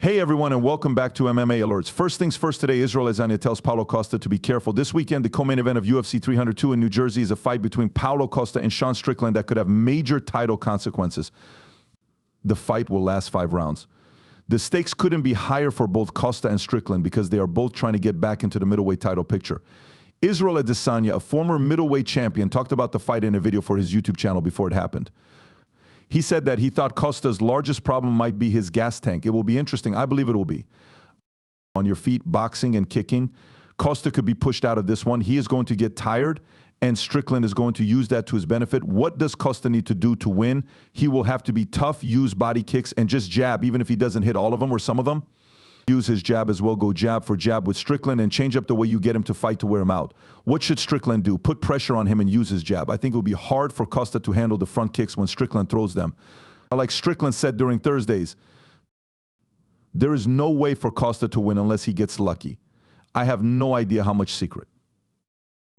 Hey everyone, and welcome back to MMA Alerts. First things first today, Adesanya tells Paulo Costa to be careful. This weekend, the co-main event of UFC 302 in New Jersey is a fight between Paulo Costa and Strickland that could have major title consequences. The fight will last 5 rounds. The stakes couldn't be higher for both Costa and Strickland because they are both trying to get back into the middleweight title picture. Adesanya, a former middleweight champion, talked about the fight in a video for his YouTube channel before it happened. He said that he thought Costa's largest problem might be his gas tank. It will be interesting. I believe it will be. On your feet, boxing and kicking, Costa could be pushed out of this one. He is going to get tired, and Strickland is going to use that to his benefit. What does Costa need to do to win? He will have to be tough, use body kicks, and just jab, even if he doesn't hit all of them or some of them. Use his jab as well, go jab for jab with Strickland and change up the way you get him to fight to wear him out. What should Strickland do? Put pressure on him and use his jab. I think it will be hard for Costa to handle the front kicks when Strickland throws them. Like Strickland said during Thursdays, there is no way for Costa to win unless he gets lucky. I have no idea how much secret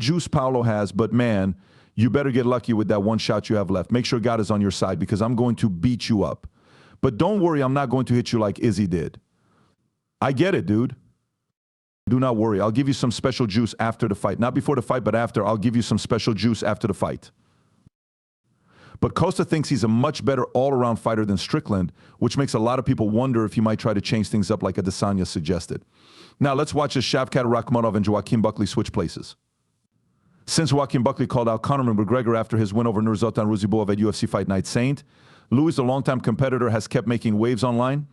juice Paulo has, but man, you better get lucky with that one shot you have left. Make sure God is on your side because I'm going to beat you up. But don't worry, I'm not going to hit you like Izzy did. I get it, dude. Do not worry. I'll give you some special juice after the fight. Not before the fight, but after. I'll give you some special juice after the fight. But Costa thinks he's a much better all-around fighter than Strickland, which makes a lot of people wonder if he might try to change things up like Adesanya suggested. Now, let's watch as Shavkat Rakhmonov and Joaquin Buckley switch places. Since Joaquin Buckley called out Conor McGregor after his win over Nurmagomedov at UFC Fight Night Saint, Lewis, the longtime competitor, has kept making waves online.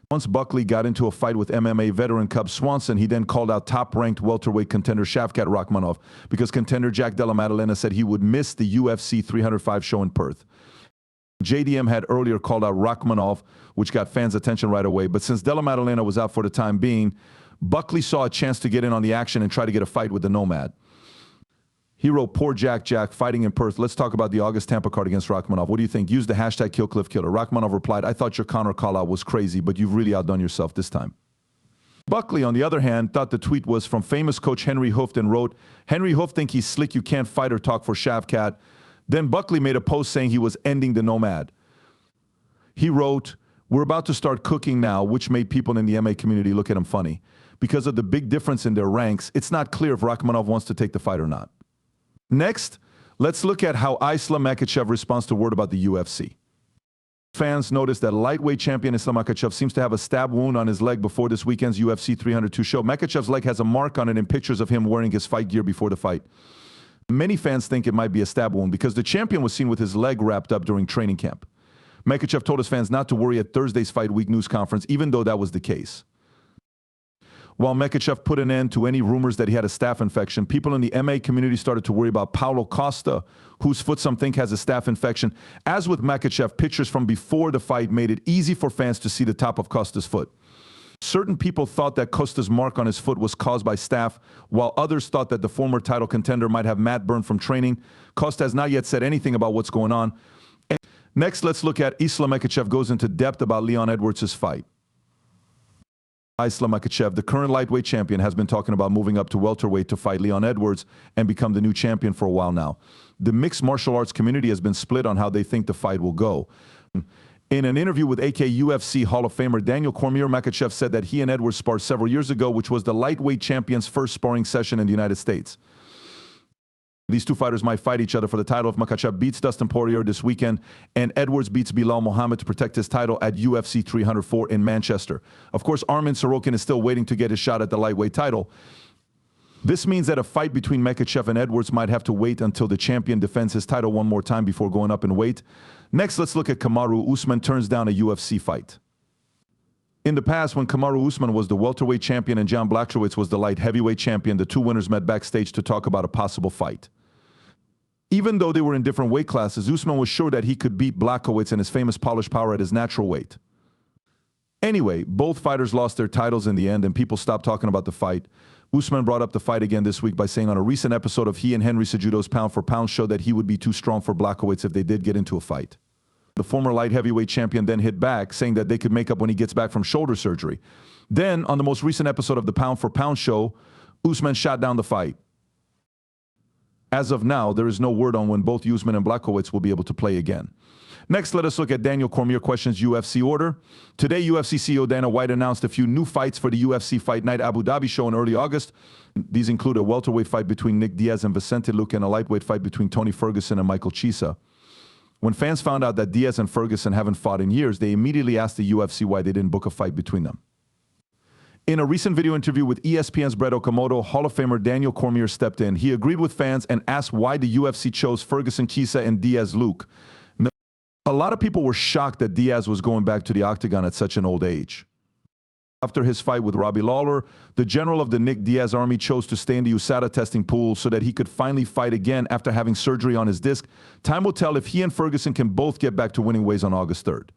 Once Buckley got into a fight with MMA veteran Cub Swanson, he then called out top-ranked welterweight contender Shavkat Rakhmonov because contender Jack Della Maddalena said he would miss the UFC 305 show in Perth. JDM had earlier called out Rakhmonov, which got fans' attention right away, but since Della Maddalena was out for the time being, Buckley saw a chance to get in on the action and try to get a fight with the Nomad. He wrote, "Poor Jack fighting in Perth. Let's talk about the August Tampa card against Rakhmonov. What do you think? Use the hashtag #KillCliffKiller." Rakhmonov replied, "I thought your Conor call-out was crazy, but you've really outdone yourself this time." Buckley, on the other hand, thought the tweet was from famous coach Henry Hooft and wrote, "Henry Hooft think he's slick, you can't fight or talk for Shavkat." Then Buckley made a post saying he was ending the Nomad. He wrote, "We're about to start cooking now," which made people in the MMA community look at him funny. Because of the big difference in their ranks, it's not clear if Rakhmonov wants to take the fight or not. Next, let's look at how Islam Makhachev responds to word about the UFC. Fans noticed that lightweight champion Islam Makhachev seems to have a stab wound on his leg before this weekend's UFC 302 show. Makhachev's leg has a mark on it in pictures of him wearing his fight gear before the fight. Many fans think it might be a stab wound because the champion was seen with his leg wrapped up during training camp. Makhachev told his fans not to worry at Thursday's Fight Week news conference, even though that was the case. While Makhachev put an end to any rumors that he had a staph infection, people in the MMA community started to worry about Paulo Costa, whose foot some think has a staph infection. As with Makhachev, pictures from before the fight made it easy for fans to see the top of Costa's foot. Certain people thought that Costa's mark on his foot was caused by staph, while others thought that the former title contender might have mat burn from training. Costa has not yet said anything about what's going on. Next, let's look at Islam Makhachev goes into depth about Leon Edwards' fight. Islam Makhachev, the current lightweight champion, has been talking about moving up to welterweight to fight Leon Edwards and become the new champion for a while now. The mixed martial arts community has been split on how they think the fight will go. In an interview with UFC Hall of Famer Daniel Cormier, Makhachev said that he and Edwards sparred several years ago, which was the lightweight champion's first sparring session in the United States. These two fighters might fight each other for the title if Makhachev beats Dustin Poirier this weekend and Edwards beats Bilal Muhammad to protect his title at UFC 304 in Manchester. Of course, Arman Sorokin is still waiting to get his shot at the lightweight title. This means that a fight between Makhachev and Edwards might have to wait until the champion defends his title one more time before going up in weight. Next, let's look at Kamaru Usman turns down a UFC fight. In the past, when Kamaru Usman was the welterweight champion and John Blachowicz was the light heavyweight champion, the two winners met backstage to talk about a possible fight. Even though they were in different weight classes, Usman was sure that he could beat Blachowicz and his famous polished power at his natural weight. Anyway, both fighters lost their titles in the end and people stopped talking about the fight. Usman brought up the fight again this week by saying on a recent episode of he and Henry Cejudo's Pound for Pound show that he would be too strong for Blachowicz if they did get into a fight. The former light heavyweight champion then hit back, saying that they could make up when he gets back from shoulder surgery. Then, on the most recent episode of the Pound for Pound show, Usman shot down the fight. As of now, there is no word on when both Usman and Blachowicz will be able to play again. Next, let us look at Daniel Cormier questions UFC order. Today, UFC CEO Dana White announced a few new fights for the UFC Fight Night Abu Dhabi show in early August. These include a welterweight fight between Nick Diaz and Vicente Luque and a lightweight fight between Tony Ferguson and Michael Chiesa. When fans found out that Diaz and Ferguson haven't fought in years, they immediately asked the UFC why they didn't book a fight between them. In a recent video interview with ESPN's Brett Okamoto, Hall of Famer Daniel Cormier stepped in. He agreed with fans and asked why the UFC chose Ferguson, Chiesa, and Diaz Luque. A lot of people were shocked that Diaz was going back to the octagon at such an old age. After his fight with Robbie Lawler, the general of the Nick Diaz army chose to stay in the USADA testing pool so that he could finally fight again after having surgery on his disc. Time will tell if he and Ferguson can both get back to winning ways on August 3rd.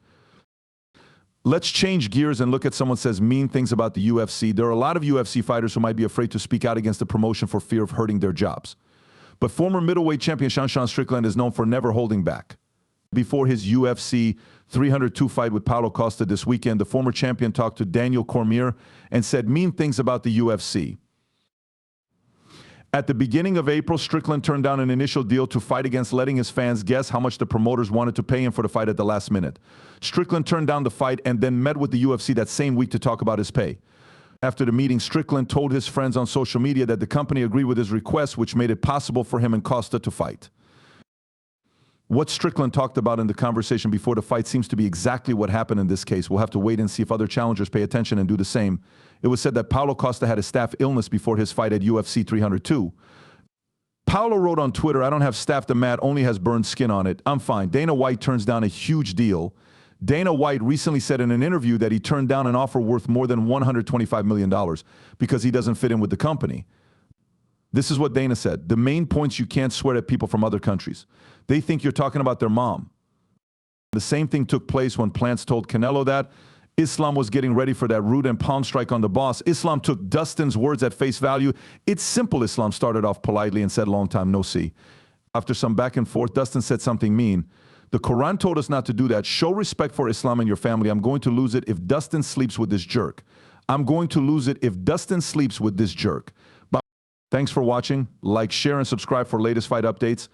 Let's change gears and look at someone says mean things about the UFC. There are a lot of UFC fighters who might be afraid to speak out against the promotion for fear of hurting their jobs. But former middleweight champion Sean Strickland is known for never holding back. Before his UFC 302 fight with Paulo Costa this weekend, the former champion talked to Daniel Cormier and said mean things about the UFC. At the beginning of April, Strickland turned down an initial deal to fight against letting his fans guess how much the promoters wanted to pay him for the fight at the last minute. Strickland turned down the fight and then met with the UFC that same week to talk about his pay. After the meeting, Strickland told his friends on social media that the company agreed with his request, which made it possible for him and Costa to fight. What Strickland talked about in the conversation before the fight seems to be exactly what happened in this case. We'll have to wait and see if other challengers pay attention and do the same. It was said that Paulo Costa had a staph illness before his fight at UFC 302. Paulo wrote on Twitter, "I don't have staph, the mat only has burned skin on it. I'm fine." Dana White turns down a huge deal. Dana White recently said in an interview that he turned down an offer worth more than $125 million because he doesn't fit in with the company. This is what Dana said. "The main points you can't swear at people from other countries. They think you're talking about their mom." The same thing took place when Plants told Canelo that Islam was getting ready for that root and palm strike on the boss. Islam took Dustin's words at face value. It's simple. Islam started off politely and said, "Long time no see." After some back and forth, Dustin said something mean. "The Quran told us not to do that. Show respect for Islam and your family. I'm going to lose it if Dustin sleeps with this jerk. I'm going to lose it if Dustin sleeps with this jerk." Thanks for watching. Like, share, and subscribe for latest fight updates.